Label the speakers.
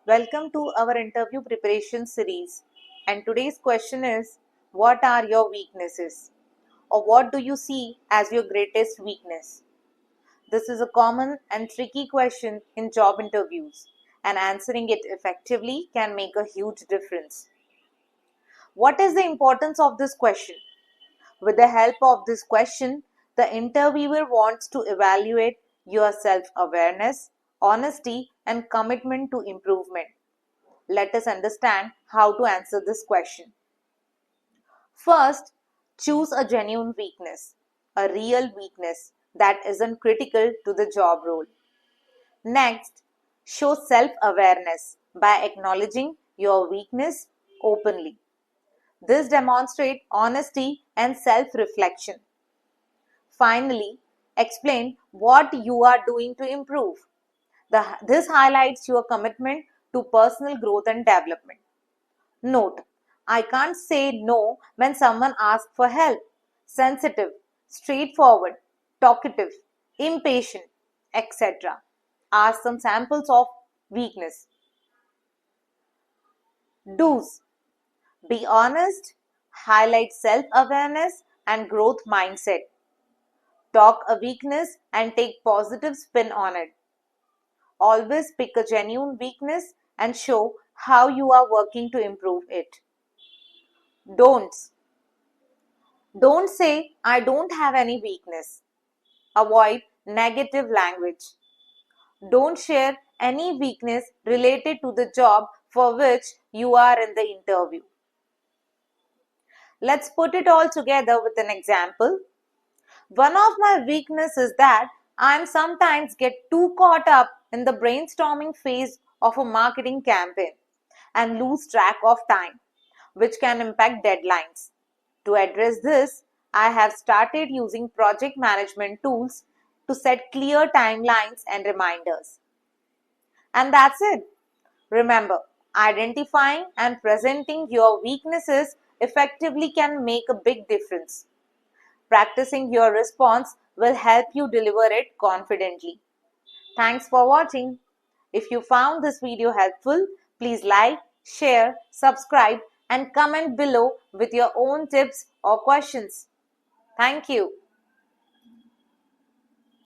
Speaker 1: Welcome to our interview preparation series. And today's question is, what are your weaknesses? Or what do you see as your greatest weakness? This is a common and tricky question in job interviews, and answering it effectively can make a huge difference. What is the importance of this question? With the help of this question, the interviewer wants to evaluate your self awareness, honesty, and commitment to improvement. Let us understand how to answer this question. First, choose a genuine weakness, a real weakness that isn't critical to the job role. Next, show self awareness by acknowledging your weakness openly. This demonstrates honesty and self reflection. Finally, explain what you are doing to improve. This highlights your commitment to personal growth and development. Note, I can't say no when someone asks for help. Sensitive, straightforward, talkative, impatient, etc. are some samples of weakness. Do's: be honest, highlight self awareness and growth mindset. Talk a weakness and take positive spin on it. Always pick a genuine weakness and show how you are working to improve it. Don'ts: don't say, I don't have any weakness. Avoid negative language. Don't share any weakness related to the job for which you are in the interview. Let's put it all together with an example. One of my weaknesses is that I sometimes get too caught up in the brainstorming phase of a marketing campaign and lose track of time, which can impact deadlines. To address this, I have started using project management tools to set clear timelines and reminders. And that's it. Remember, identifying and presenting your weaknesses effectively can make a big difference. Practicing your response will help you deliver it confidently. Thanks for watching. If you found this video helpful, please like, share, subscribe, and comment below with your own tips or questions. Thank you.